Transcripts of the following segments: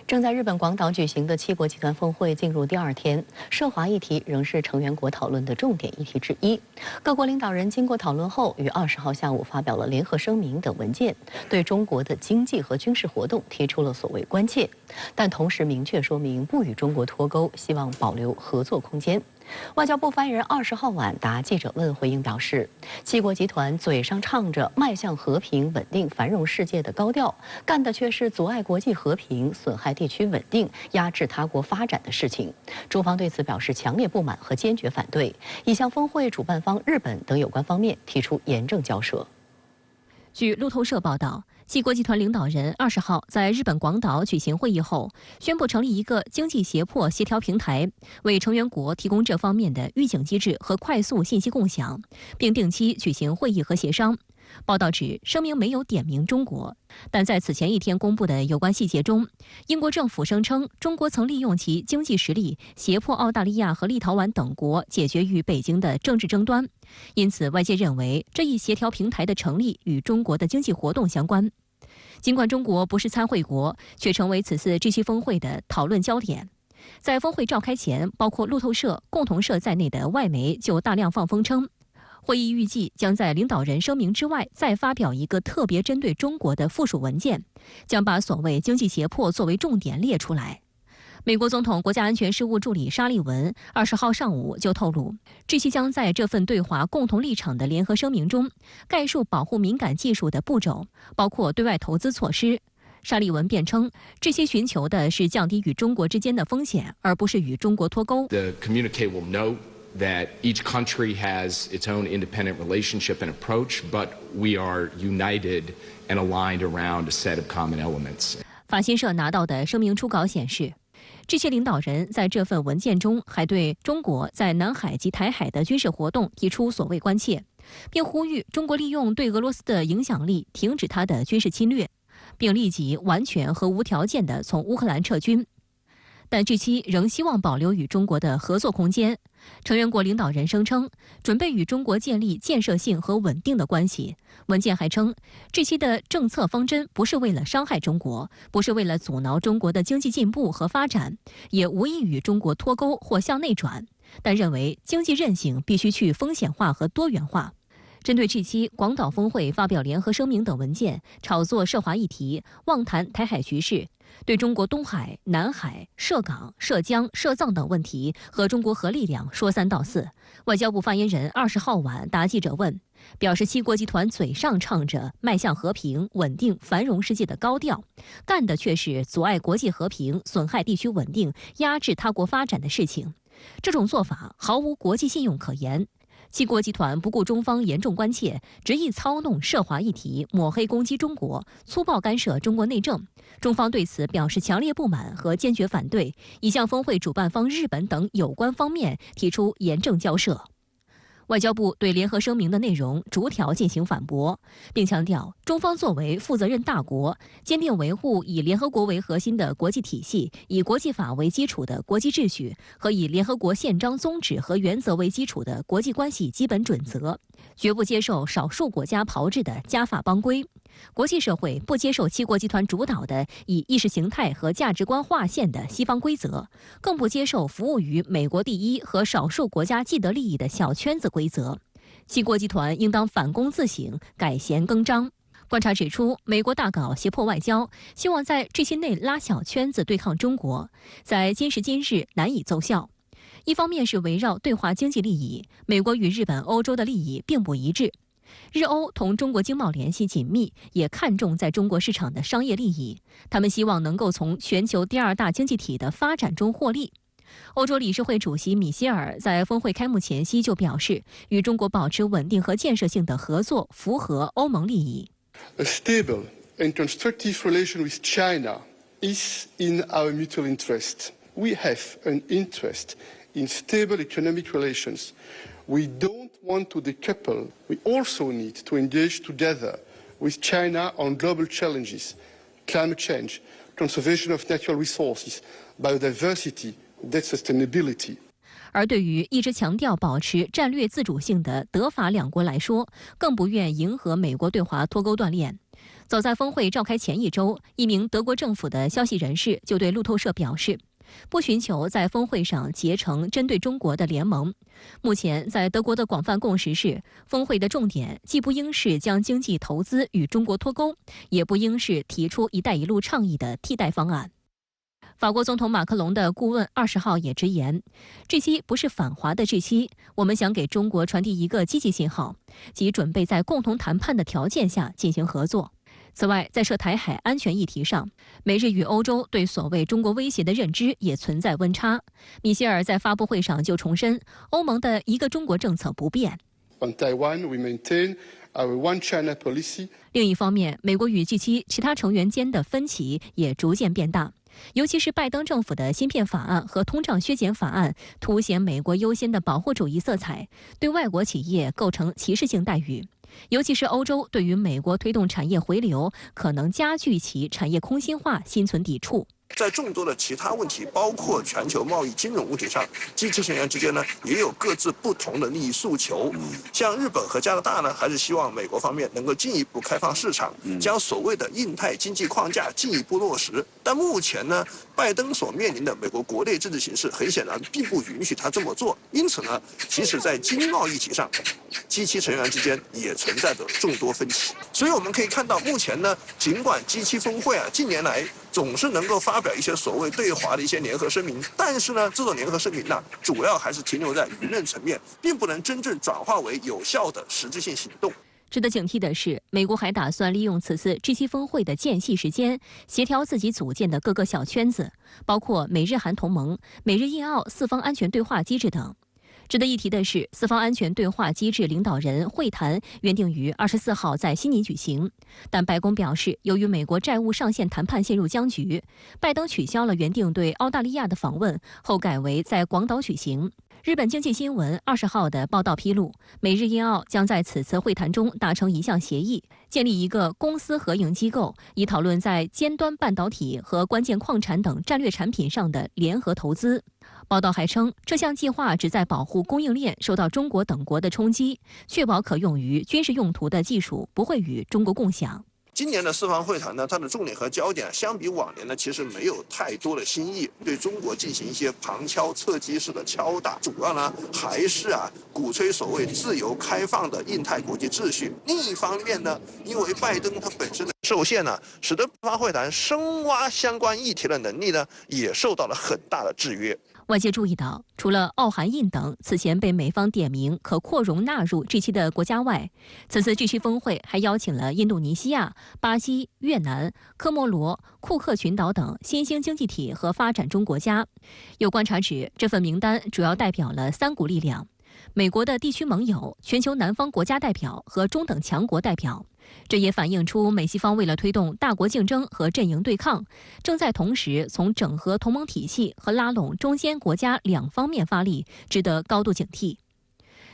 正在日本广岛举行的7国集团峰会进入第2天，涉华议题仍是成员国讨论的重点议题之一。各国领导人经过讨论后，于20号下午发表了联合声明等文件，对中国的经济和军事活动提出了所谓关切，但同时明确说明不与中国脱钩，希望保留合作空间。 外交部发言人20号晚答记者问回应表示，7国集团嘴上唱着迈向和平、稳定、繁荣世界的高调，干的却是阻碍国际和平、损害地区稳定、压制他国发展的事情。中方对此表示强烈不满和坚决反对，已向峰会主办方日本等有关方面提出严正交涉。据路透社报道。 7国集团领导人20号在日本广岛举行会议后，宣布成立一个经济胁迫协调平台，为成员国提供这方面的预警机制和快速信息共享，并定期举行会议和协商。报道指，声明没有点名中国，但在此前一天公布的有关细节中，英国政府声称中国曾利用其经济实力胁迫澳大利亚和立陶宛等国解决与北京的政治争端。因此，外界认为这一协调平台的成立与中国的经济活动相关。 尽管中国不是参会国，却成为此次 G7峰会的讨论焦点。在峰会召开前，包括路透社、共同社在内的外媒就大量放风称，会议预计将在领导人声明之外再发表一个特别针对中国的附属文件，将把所谓经济胁迫作为重点列出来。 美国总统国家安全事务助理沙利文20号上午就透露，G7将在这份对华共同立场的联合声明中概述保护敏感技术的步骤，包括对外投资措施。沙利文辩称，这些寻求的是降低与中国之间的风险，而不是与中国脱钩。The communique will note that each country has its own independent relationship and approach, but we are united and aligned around a set of common elements. 法新社拿到的声明初稿显示。 这些领导人在这份文件中还对中国在南海及台海的军事活动提出所谓关切，并呼吁中国利用对俄罗斯的影响力停止他的军事侵略，并立即完全和无条件地从乌克兰撤军。但G7仍希望保留与中国的合作空间。成员国领导人声称，准备与中国建立建设性和稳定的关系。文件还称，G7的政策方针不是为了伤害中国，不是为了阻挠中国的经济进步和发展，也无意与中国脱钩或向内转，但认为经济韧性必须去风险化和多元化。 针对G7广岛峰会发表联合声明等文件，炒作涉华议题，妄谈台海局势，对中国东海、南海、涉港、涉疆、涉藏等问题和中国核力量说三道四。外交部发言人20号晚答记者问，表示7国集团嘴上唱着迈向和平、稳定、繁荣世界的高调，干的却是阻碍国际和平、损害地区稳定、压制他国发展的事情。这种做法毫无国际信用可言。 7国集团不顾中方严重关切，执意操弄涉华议题，抹黑攻击中国，粗暴干涉中国内政。中方对此表示强烈不满和坚决反对，已向峰会主办方日本等有关方面提出严正交涉。 外交部对联合声明的内容逐条进行反驳，并强调，中方作为负责任大国，坚定维护以联合国为核心的国际体系、以国际法为基础的国际秩序和以联合国宪章宗旨和原则为基础的国际关系基本准则，绝不接受少数国家炮制的家法帮规。国际社会不接受7国集团主导的以意识形态和价值观划线的西方规则，更不接受服务于美国第一和少数国家既得利益的小圈子规则。7国集团应当反躬自省，改弦更张。观察指出，美国大搞胁迫外交，希望在G7内拉小圈子对抗中国，在今时今日难以奏效。一方面是围绕对华经济利益，美国与日本、欧洲的利益并不一致。 日欧同中国经贸联系紧密，也看重在中国市场的商业利益。他们希望能够从全球第2大经济体的发展中获利。欧洲理事会主席米歇尔在峰会开幕前夕就表示，与中国保持稳定和建设性的合作符合欧盟利益。A stable and constructive relation with China is in our mutual interest. We have an interest in stable economic relations. We don't want to decouple. We also need to engage together with China on global challenges, climate change, conservation of natural resources, biodiversity, debt sustainability. 而对于一直强调保持战略自主性的德法两国来说，更不愿迎合美国对华脱钩断链。早在峰会召开前一周，一名德国政府的消息人士就对路透社表示，不寻求在峰会上结成针对中国的联盟。目前，在德国的广泛共识是，峰会的重点既不应是将经济投资与中国脱钩，也不应是提出“一带一路”倡议的替代方案。法国总统马克龙的顾问20号也直言，G7不是反华的G7，我们想给中国传递一个积极信号，即准备在共同谈判的条件下进行合作。此外，在涉台海安全议题上，美日与欧洲对所谓中国威胁的认知也存在温差。米歇尔在发布会上就重申，欧盟的一个中国政策不变。On Taiwan, we maintain our One China policy. 另一方面，美国与G7其他成员间的分歧也逐渐变大，尤其是拜登政府的芯片法案和通胀削减法案，凸显美国优先的保护主义色彩，对外国企业构成歧视性待遇。尤其是欧洲对于美国推动产业回流，可能加剧其产业空心化，心存抵触。在众多的其他问题，包括全球贸易、金融问题上，G7成员之间呢也有各自不同的利益诉求。像日本和加拿大呢，还是希望美国方面能够进一步开放市场，将所谓的印太经济框架进一步落实。但目前呢，拜登所面临的美国国内政治形势，很显然并不允许他这么做。因此呢，即使在经贸议题上，G7成员之间也存在着众多分歧。所以我们可以看到，目前呢，尽管G7峰会近年来总是能够发表一些所谓对华的一些联合声明，但是呢，这种联合声明呢，主要还是停留在舆论层面，并不能真正转化为有效的实质性行动。值得警惕的是，美国还打算利用此次G7峰会的间隙时间，协调自己组建的各个小圈子，包括美日韩同盟、美日印澳四方安全对话机制等。值得一提的是，四方安全对话机制领导人会谈原定于24号在悉尼举行，但白宫表示，由于美国债务上限谈判陷入僵局，拜登取消了原定对澳大利亚的访问，后改为在广岛举行。日本经济新闻20号的报道披露，美日印澳将在此次会谈中达成一项协议，建立一个公私合营机构，以讨论在尖端半导体和关键矿产等战略产品上的联合投资。报道还称，这项计划旨在保护供应链受到中国等国的冲击，确保可用于军事用途的技术不会与中国共享。今年的四方会谈呢，它的重点和焦点相比往年呢，其实没有太多的新意，对中国进行一些旁敲侧击式的敲打，主要呢还是鼓吹所谓自由开放的印太国际秩序。另一方面呢，因为拜登他本身的受限呢，使得四方会谈深挖相关议题的能力呢，也受到了很大的制约。外界注意到，除了澳、韩、印等此前被美方点名可扩容纳入G7的国家外，此次G7峰会还邀请了印度尼西亚、巴西、越南、科摩罗、库克群岛等新兴经济体和发展中国家。有观察指，这份名单主要代表了3股力量：美国的地区盟友、全球南方国家代表和中等强国代表。这也反映出美西方为了推动大国竞争和阵营对抗，正在同时从整合同盟体系和拉拢中间国家2方面发力，值得高度警惕。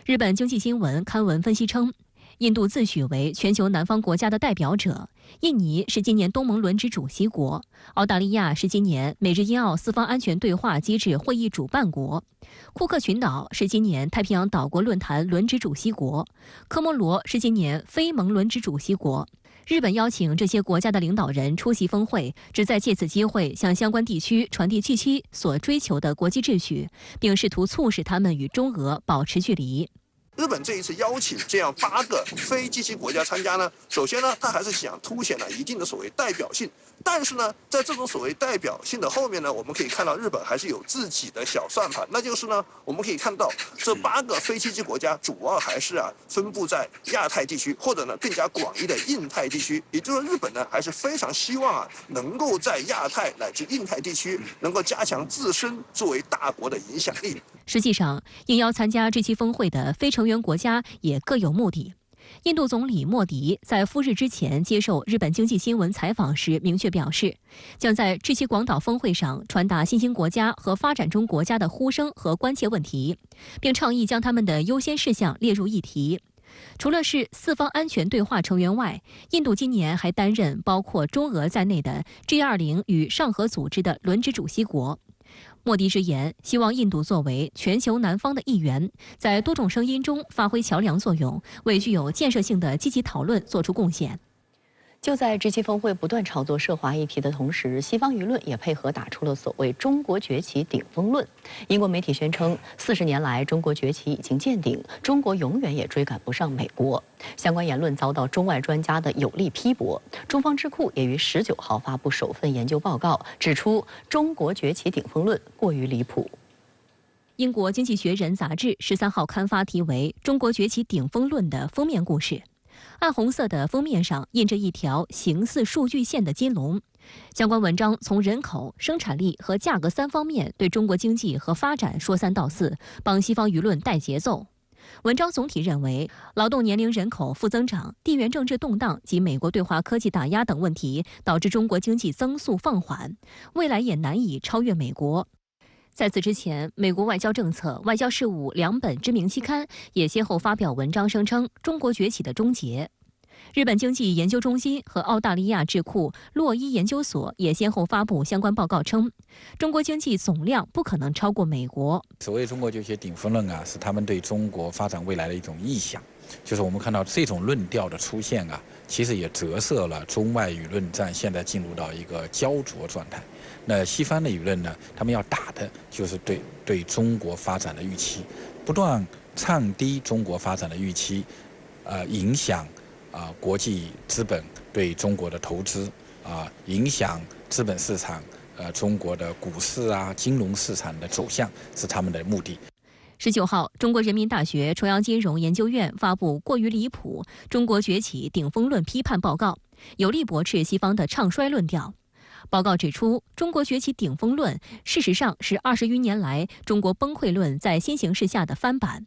日本经济新闻刊文分析称，印度自诩为全球南方国家的代表者，印尼是今年东盟轮值主席国，澳大利亚是今年美日印澳四方安全对话机制会议主办国，库克群岛是今年太平洋岛国论坛轮值主席国，科摩罗是今年非盟轮值主席国。日本邀请这些国家的领导人出席峰会，旨在借此机会向相关地区传递G7所追求的国际秩序，并试图促使他们与中俄保持距离。日本这一次邀请这样8个非G7国家参加呢，首先呢，他还是想凸显了一定的所谓代表性。但是呢，在这种所谓代表性的后面呢，我们可以看到日本还是有自己的小算盘，那就是呢，我们可以看到这8个非G7国家主要还是分布在亚太地区，或者呢更加广义的印太地区。也就是说，日本呢还是非常希望能够在亚太乃至印太地区能够加强自身作为大国的影响力。实际上，应邀参加G7峰会的非成员国家也各有目的。印度总理莫迪在赴日之前接受日本经济新闻采访时明确表示，将在G7广岛峰会上传达新兴国家和发展中国家的呼声和关切问题，并倡议将他们的优先事项列入议题。除了是四方安全对话成员外，印度今年还担任包括中俄在内的 G20 与上合组织的轮值主席国。莫迪直言，希望印度作为全球南方的一员，在多种声音中发挥桥梁作用，为具有建设性的积极讨论做出贡献。就在G7峰会不断炒作涉华议题的同时，西方舆论也配合打出了所谓"中国崛起顶峰论"。英国媒体宣称，40年来中国崛起已经见顶，中国永远也追赶不上美国。相关言论遭到中外专家的有力批驳。中方智库也于19号发布首份研究报告，指出"中国崛起顶峰论"过于离谱。英国《经济学人》杂志13号刊发题为"中国崛起顶峰论"的封面故事。暗红色的封面上印着一条形似数据线的金龙。相关文章从人口、生产力和价格3方面对中国经济和发展说3道4，帮西方舆论带节奏。文章总体认为，劳动年龄人口负增长、地缘政治动荡及美国对华科技打压等问题，导致中国经济增速放缓，未来也难以超越美国。在此之前，美国外交政策、外交事务2本知名期刊也先后发表文章，声称中国崛起的终结。日本经济研究中心和澳大利亚智库洛伊研究所也先后发布相关报告称，中国经济总量不可能超过美国。所谓中国崛起顶峰论是他们对中国发展未来的一种臆想。就是我们看到这种论调的出现其实也折射了中外舆论战现在进入到一个焦灼状态。那西方的舆论呢，他们要打的就是对中国发展的预期，不断唱低中国发展的预期，影响国际资本对中国的投资，影响资本市场，中国的股市金融市场的走向是他们的目的。19号，中国人民大学重阳金融研究院发布过于离谱“中国崛起顶峰论”批判报告，有力驳斥西方的唱衰论调。报告指出，中国崛起顶峰论事实上是20余年来中国崩溃论在新形势下的翻版。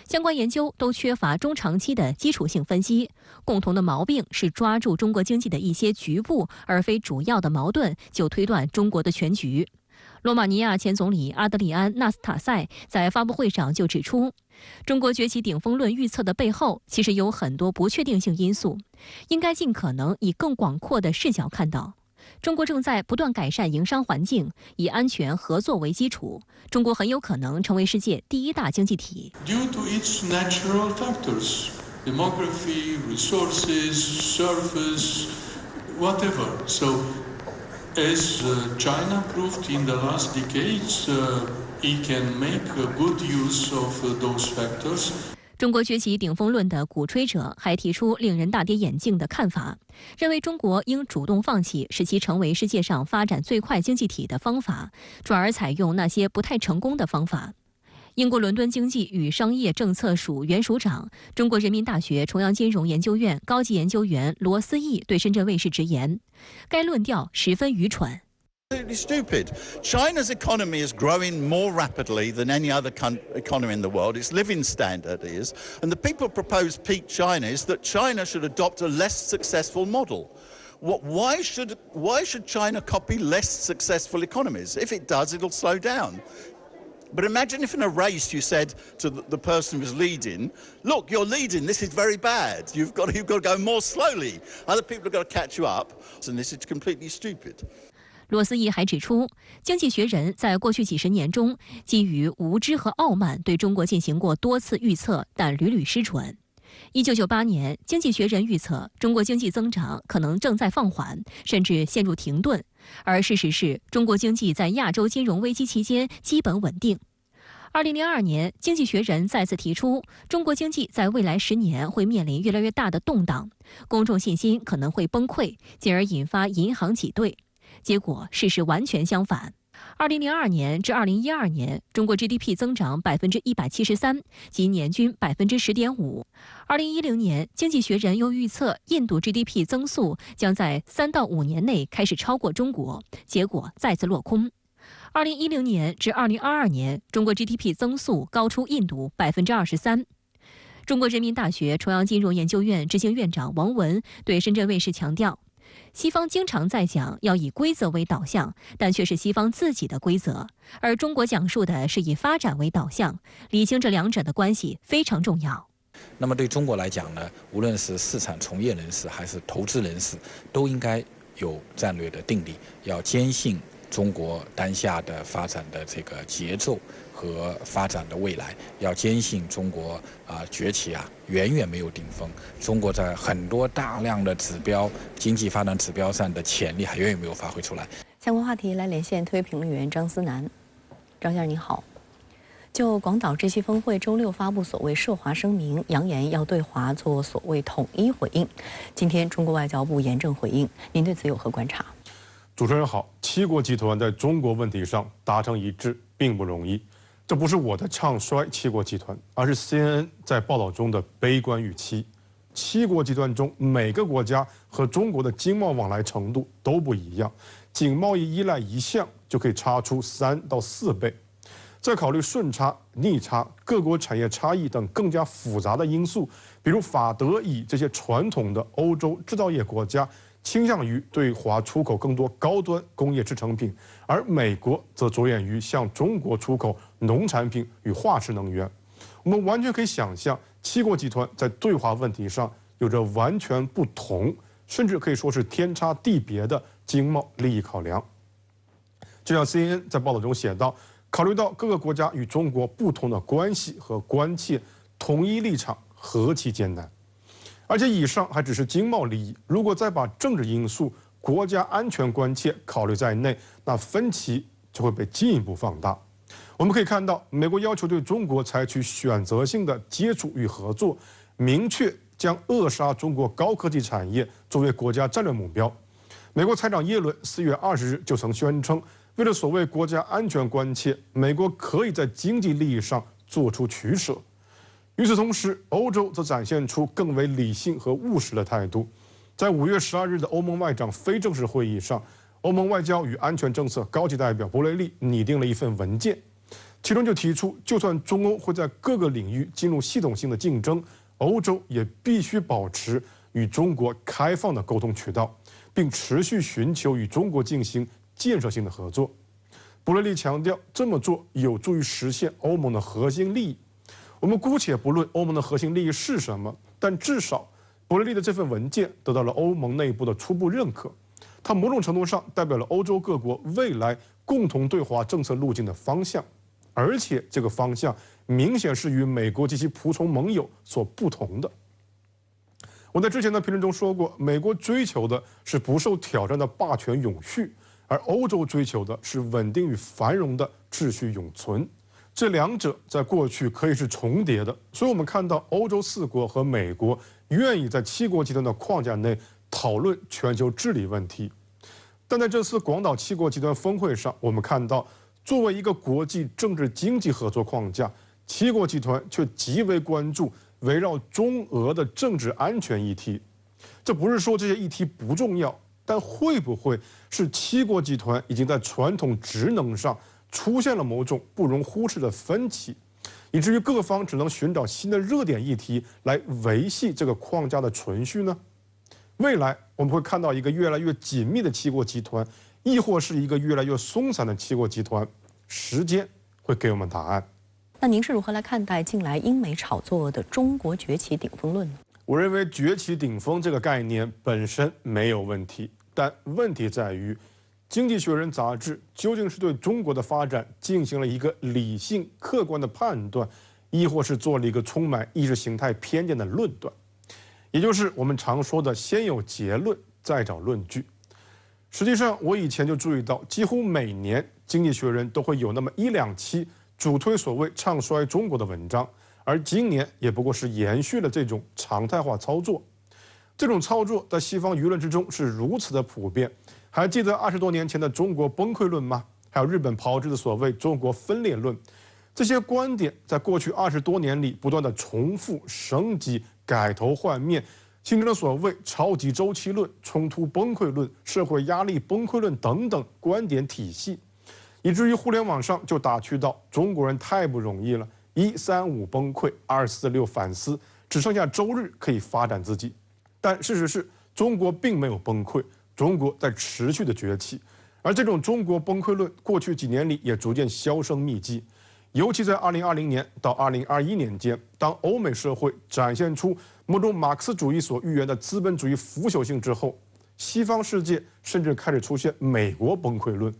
相关研究都缺乏中长期的基础性分析，共同的毛病是抓住中国经济的一些局部而非主要的矛盾，就推断中国的全局。罗马尼亚前总理阿德里安·纳斯塔塞在发布会上就指出，中国崛起顶峰论预测的背后其实有很多不确定性因素，应该尽可能以更广阔的视角看到。中国正在不断改善营商环境，以安全合作为基础，中国很有可能成为世界第1大经济体。 Due to its natural factors, demography, resources, surface, whatever. So, as China proved in the last decades, it can make good use of those factors. 中国崛起顶峰论的鼓吹者还提出令人大跌眼镜的看法，认为中国应主动放弃使其成为世界上发展最快经济体的方法，转而采用那些不太成功的方法。英国伦敦经济与商业政策署原署长、中国人民大学重阳金融研究院高级研究员罗思义对深圳卫视直言，该论调十分愚蠢。Absolutely stupid. China's economy is growing more rapidly than any other economy in the world. Its living standard is. And the people propose peak China is that China should adopt a less successful model. Why should China copy less successful economies? If it does, it'll slow down. But imagine if in a race you said to the person who's leading, look, you're leading, this is very bad. You've got to go more slowly. Other people have got to catch you up. And this is completely stupid. 罗思义还指出，《经济学人》在过去几十年中，基于无知和傲慢对中国进行过多次预测，但屡屡失准。1998年，《经济学人》预测中国经济增长可能正在放缓，甚至陷入停顿，而事实是，中国经济在亚洲金融危机期间基本稳定。2002年，《经济学人》再次提出，中国经济在未来10年会面临越来越大的动荡，公众信心可能会崩溃，进而引发银行挤兑。结果事实完全相反。2002年至2012年，中国 GDP 增长173%，即年均10.5%。2010年，经济学人又预测印度 GDP 增速将在3到5年内开始超过中国，结果再次落空。2010年至2022年，中国 GDP 增速高出印度23%。中国人民大学重阳金融研究院执行院长王文对深圳卫视强调，西方经常在讲要以规则为导向，但却是西方自己的规则，而中国讲述的是以发展为导向，理清这2者的关系非常重要。那么对中国来讲呢，无论是市场从业人士还是投资人士，都应该有战略的定力，要坚信中国当下的发展的这个节奏和发展的未来，要坚信中国崛起远远没有顶峰，中国在很多大量的指标、经济发展指标上的潜力还远远没有发挥出来。相关话题来连线特约评论员张思南，张先生你好。就广岛G7峰会周六发布所谓涉华声明，扬言要对华做所谓统一回应。今天中国外交部严正回应，您对此有何观察？主持人好，7国集团在中国问题上达成一致并不容易，这不是我的唱衰7国集团，而是 CNN 在报道中的悲观预期。7国集团中每个国家和中国的经贸往来程度都不一样，仅贸易依赖一项就可以差出3到4倍。再考虑顺差、逆差、各国产业差异等更加复杂的因素，比如法德以这些传统的欧洲制造业国家倾向于对华出口更多高端工业制成品，而美国则着眼于向中国出口农产品与化石能源。我们完全可以想象，7国集团在对华问题上有着完全不同，甚至可以说是天差地别的经贸利益考量。就像 CNN 在报道中写道，考虑到各个国家与中国不同的关系和关切，统一立场何其艰难。而且以上还只是经贸利益，如果再把政治因素、国家安全关切考虑在内，那分歧就会被进一步放大。我们可以看到，美国要求对中国采取选择性的接触与合作，明确将扼杀中国高科技产业作为国家战略目标。美国财长耶伦4月20日就曾宣称，为了所谓国家安全关切，美国可以在经济利益上做出取舍。与此同时，欧洲则展现出更为理性和务实的态度。在5月12日的欧盟外长非正式会议上，欧盟外交与安全政策高级代表博雷利拟定了一份文件，其中就提出，就算中欧会在各个领域进入系统性的竞争，欧洲也必须保持与中国开放的沟通渠道，并持续寻求与中国进行建设性的合作。博雷利强调，这么做有助于实现欧盟的核心利益。我们姑且不论欧盟的核心利益是什么，但至少博雷利的这份文件得到了欧盟内部的初步认可。它某种程度上代表了欧洲各国未来共同对华政策路径的方向，而且这个方向明显是与美国及其仆从盟友所不同的。我在之前的评论中说过，美国追求的是不受挑战的霸权永续，而欧洲追求的是稳定与繁荣的秩序永存。这两者在过去可以是重叠的，所以我们看到欧洲4国和美国愿意在7国集团的框架内讨论全球治理问题。但在这次广岛7国集团峰会上，我们看到，作为一个国际政治经济合作框架，7国集团却极为关注围绕中俄的政治安全议题。这不是说这些议题不重要，但会不会是7国集团已经在传统职能上出现了某种不容忽视的分歧，以至于各方只能寻找新的热点议题来维系这个框架的存续呢？未来我们会看到一个越来越紧密的7国集团，亦或是一个越来越松散的7国集团？时间会给我们答案。那您是如何来看待近来英美炒作的中国崛起顶峰论呢？我认为崛起顶峰这个概念本身没有问题，但问题在于，《经济学人》杂志究竟是对中国的发展进行了一个理性客观的判断，亦或是做了一个充满意识形态偏见的论断，也就是我们常说的先有结论再找论据。实际上，我以前就注意到，几乎每年《经济学人》都会有那么1、2期主推所谓唱衰中国的文章，而今年也不过是延续了这种常态化操作。这种操作在西方舆论之中是如此的普遍。还记得20多年前的中国崩溃论吗？还有日本炮制的所谓中国分裂论，这些观点在过去20多年里不断的重复、升级、改头换面，形成了所谓超级周期论、冲突崩溃论、社会压力崩溃论等等观点体系，以至于互联网上就打趣到中国人太不容易了，135崩溃，246反思，只剩下周日可以发展自己。但事实是，中国并没有崩溃，中国在持续的崛起，而这种中国崩溃论过去几年里也逐渐销声匿迹。尤其在2020年到2021年间，当欧美社会展现出某种马克思主义所预言的资本主义腐朽性之后，西方世界甚至开始出现美国崩溃论，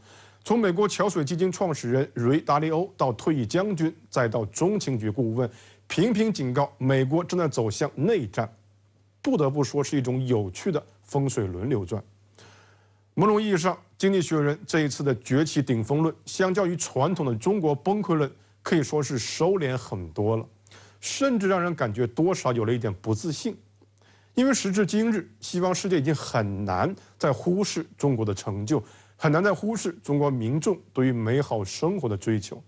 从美国桥水基金创始人瑞达利欧到退役将军，再到中情局顾问，频频警告美国正在走向内战，不得不说是一种有趣的风水轮流转。某种意义上，《经济学人》这一次的崛起顶峰论，相较于传统的中国崩溃论，可以说是收敛很多了，甚至让人感觉多少有了一点不自信。因为时至今日，西方世界已经很难再忽视中国的成就，很难再忽视中国民众对于美好生活的追求。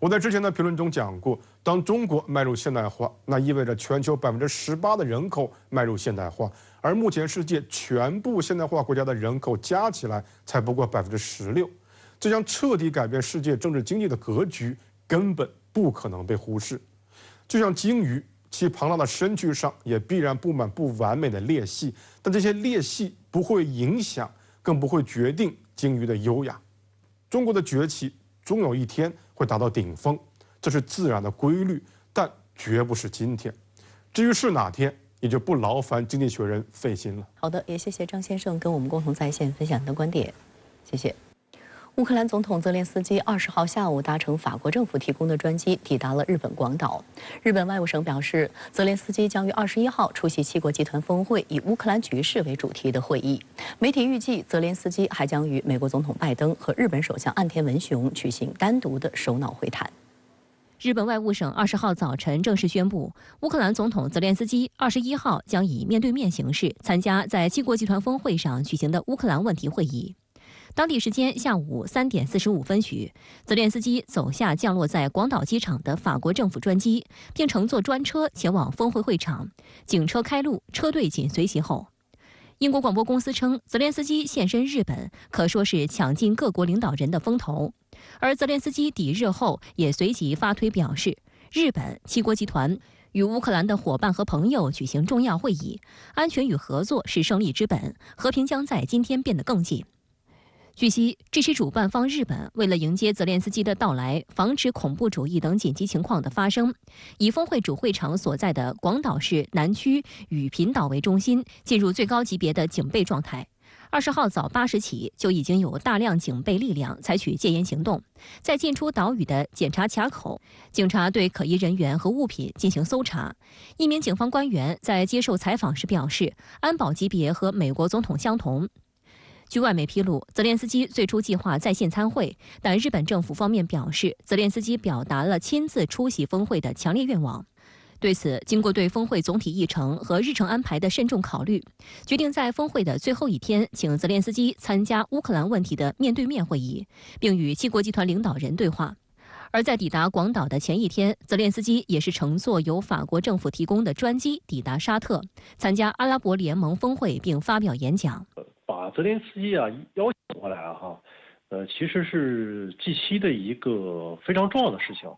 我在之前的评论中讲过，当中国迈入现代化，那意味着全球18%的人口迈入现代化，而目前世界全部现代化国家的人口加起来才不过16%，这将彻底改变世界政治经济的格局，根本不可能被忽视。就像鲸鱼，其庞大的身躯上也必然布满不完美的裂隙，但这些裂隙不会影响，更不会决定鲸鱼的优雅。中国的崛起终有一天会达到顶峰，这是自然的规律，但绝不是今天。至于是哪天，也就不劳烦经济学人费心了。好的，也谢谢张先生跟我们共同在线分享的观点，谢谢。乌克兰总统泽连斯基20号下午搭乘法国政府提供的专机抵达了日本广岛。日本外务省表示，泽连斯基将于21号出席7国集团峰会以乌克兰局势为主题的会议。媒体预计，泽连斯基还将与美国总统拜登和日本首相岸田文雄举行单独的首脑会谈。日本外务省20号早晨正式宣布，乌克兰总统泽连斯基21号将以面对面形式参加在7国集团峰会上举行的乌克兰问题会议。当地时间下午3点45分许，泽连斯基走下降落在广岛机场的法国政府专机，并乘坐专车前往峰会会场，警车开路，车队紧随其后。英国广播公司称，泽连斯基现身日本，可说是抢尽各国领导人的风头。而泽连斯基抵日后也随即发推表示，日本7国集团与乌克兰的伙伴和朋友举行重要会议，安全与合作是胜利之本，和平将在今天变得更近。据悉，G7主办方日本为了迎接泽连斯基的到来，防止恐怖主义等紧急情况的发生，以峰会主会场所在的广岛市南区与平岛为中心，进入最高级别的警备状态。20号早8时起，就已经有大量警备力量采取戒严行动，在进出岛屿的检查卡口，警察对可疑人员和物品进行搜查。一名警方官员在接受采访时表示，安保级别和美国总统相同。据外媒披露，泽连斯基最初计划在线参会，但日本政府方面表示，泽连斯基表达了亲自出席峰会的强烈愿望。对此，经过对峰会总体议程和日程安排的慎重考虑，决定在峰会的最后一天，请泽连斯基参加乌克兰问题的面对面会议，并与7国集团领导人对话。而在抵达广岛的前一天，泽连斯基也是乘坐由法国政府提供的专机抵达沙特，参加阿拉伯联盟峰会并发表演讲。把泽连斯基邀请过来其实是 G7 的一个非常重要的事情，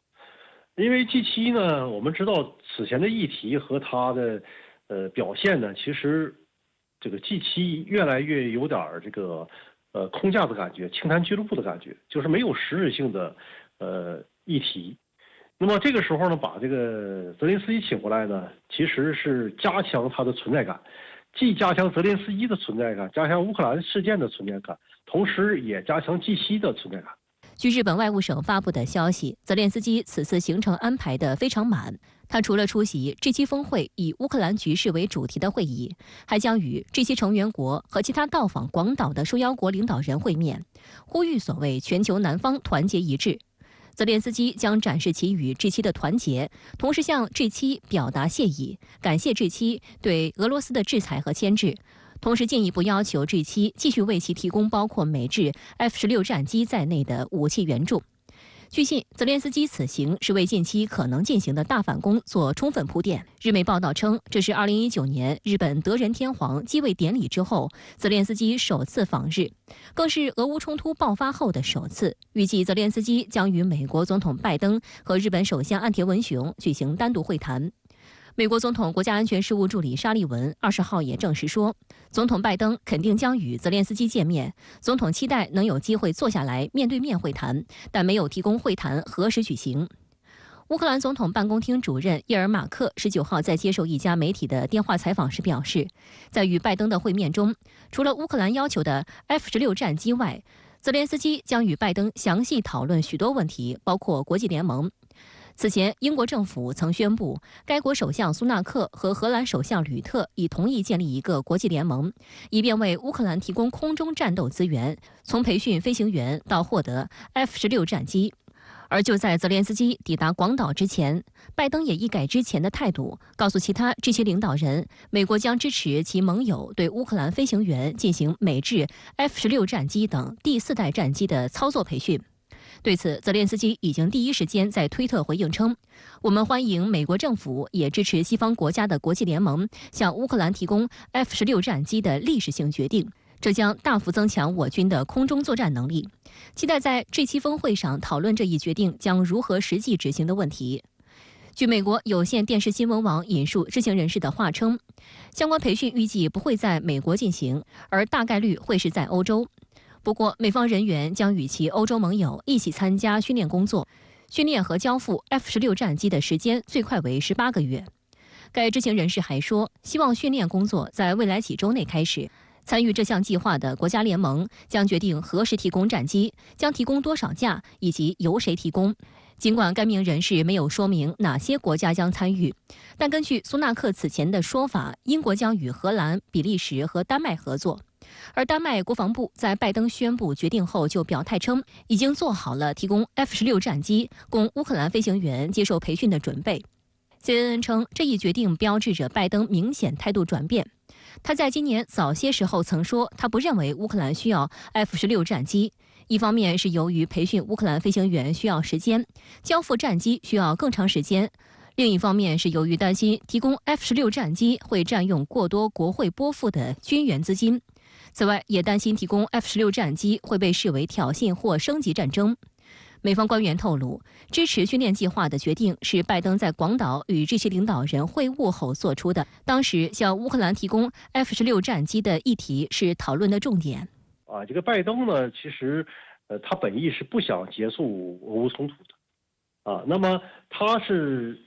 因为 G7 呢，我们知道此前的议题和他的表现呢，其实这个 G7 越来越有点这个空架的感觉，清谈俱乐部的感觉，就是没有实质性的议题。那么这个时候呢，把这个泽连斯基请过来呢，其实是加强他的存在感。既加强泽连斯基的存在感，加强乌克兰事件的存在感，同时也加强G7的存在感。据日本外务省发布的消息，泽连斯基此次行程安排得非常满。他除了出席G7峰会以乌克兰局势为主题的会议，还将与G7成员国和其他到访广岛的受邀国领导人会面，呼吁所谓全球南方团结一致。泽连斯基将展示其与G7的团结，同时向G7表达谢意，感谢G7对俄罗斯的制裁和牵制，同时进一步要求G7继续为其提供包括美制 F-16战机在内的武器援助。据悉，泽连斯基此行是为近期可能进行的大反攻做充分铺垫。日媒报道称，这是2019年日本德仁天皇继位典礼之后，泽连斯基首次访日，更是俄乌冲突爆发后的首次。预计泽连斯基将与美国总统拜登和日本首相岸田文雄举行单独会谈。美国总统国家安全事务助理沙利文20号也证实说，总统拜登肯定将与泽连斯基见面，总统期待能有机会坐下来面对面会谈，但没有提供会谈何时举行。乌克兰总统办公厅主任叶尔马克19号在接受一家媒体的电话采访时表示，在与拜登的会面中，除了乌克兰要求的 F-16战机外，泽泽连斯基将与拜登详细讨论许多问题，包括国际联盟。此前，英国政府曾宣布，该国首相苏纳克和荷兰首相吕特已同意建立一个国际联盟，以便为乌克兰提供空中战斗资源，从培训飞行员到获得 F-16战机。而就在泽连斯基抵达广岛之前，拜登也一改之前的态度，告诉其他G7领导人，美国将支持其盟友对乌克兰飞行员进行美制 F-16战机等第4代战机的操作培训。对此，泽连斯基已经第一时间在推特回应称，我们欢迎美国政府也支持西方国家的国际联盟向乌克兰提供 F-16战机的历史性决定，这将大幅增强我军的空中作战能力。期待在G7峰会上讨论这一决定将如何实际执行的问题。据美国有线电视新闻网引述知情人士的话称，相关培训预计不会在美国进行，而大概率会是在欧洲。不过，美方人员将与其欧洲盟友一起参加训练工作，训练和交付 F-16战机的时间最快为18个月。该知情人士还说，希望训练工作在未来几周内开始。参与这项计划的国家联盟将决定何时提供战机，将提供多少架，以及由谁提供。尽管该名人士没有说明哪些国家将参与，但根据苏纳克此前的说法，英国将与荷兰、比利时和丹麦合作。而丹麦国防部在拜登宣布决定后就表态称，已经做好了提供 F-16战机供乌克兰飞行员接受培训的准备。CNN 称，这一决定标志着拜登明显态度转变。他在今年早些时候曾说，他不认为乌克兰需要 F-16战机，一方面是由于培训乌克兰飞行员需要时间，交付战机需要更长时间，另一方面是由于担心提供 F-16战机会占用过多国会拨付的军援资金。此外，也担心提供 F-16战机会被视为挑衅或升级战争。美方官员透露，支持训练计划的决定是拜登在广岛与G7领导人会晤后做出的。当时向乌克兰提供 F-16战机的议题是讨论的重点。这个拜登呢，其实他本意是不想结束俄乌冲突的，那么他是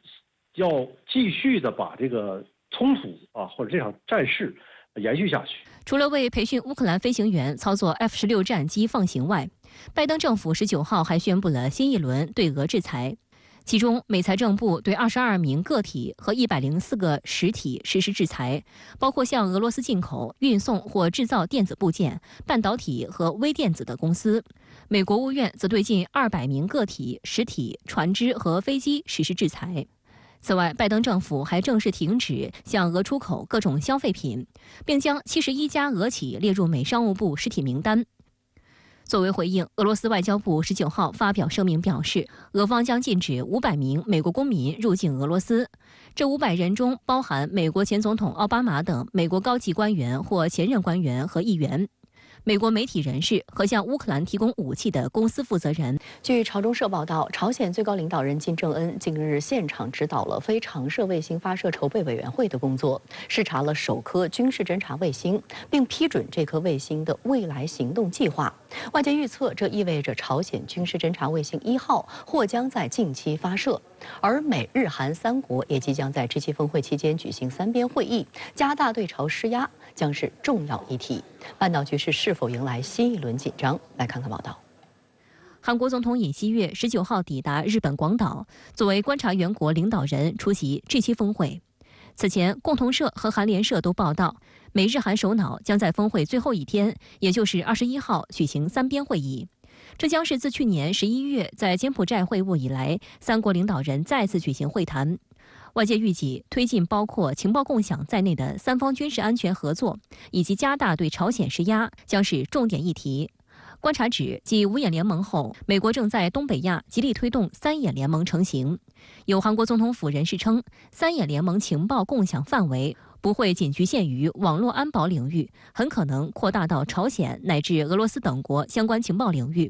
要继续的把这个冲突或者这场战事延续下去。除了为培训乌克兰飞行员操作 F-16战机放行外，拜登政府19号还宣布了新一轮对俄制裁，其中美财政部对22名个体和104个实体实施制裁，包括向俄罗斯进口、运送或制造电子部件、半导体和微电子的公司。美国务院则对近200名个体、实体、船只和飞机实施制裁。此外，拜登政府还正式停止向俄出口各种消费品，并将71家俄企列入美商务部实体名单。作为回应，俄罗斯外交部19号发表声明表示，俄方将禁止500名美国公民入境俄罗斯，这500人中包含美国前总统奥巴马等美国高级官员或前任官员和议员。美国媒体人士和向乌克兰提供武器的公司负责人。据朝中社报道，朝鲜最高领导人金正恩近日现场指导了非常射卫星发射筹备委员会的工作，视察了首颗军事侦察卫星，并批准这颗卫星的未来行动计划。外界预测，这意味着朝鲜军事侦察卫星1号或将在近期发射。而美日韩3国也即将在G7峰会期间举行3边会议，加大对朝施压将是重要议题。半岛局势是否迎来新一轮紧张？来看看报道。韩国总统尹锡悦19号抵达日本广岛，作为观察员国领导人出席G7峰会。此前，共同社和韩联社都报道，美日韩首脑将在峰会最后一天，也就是21号举行3边会议。这将是自去年11月在柬埔寨会晤以来，3国领导人再次举行会谈。外界预计，推进包括情报共享在内的3方军事安全合作，以及加大对朝鲜施压，将是重点议题。观察指，继5眼联盟后，美国正在东北亚极力推动3眼联盟成型。有韩国总统府人士称，3眼联盟情报共享范围不会仅局限于网络安保领域，很可能扩大到朝鲜乃至俄罗斯等国相关情报领域。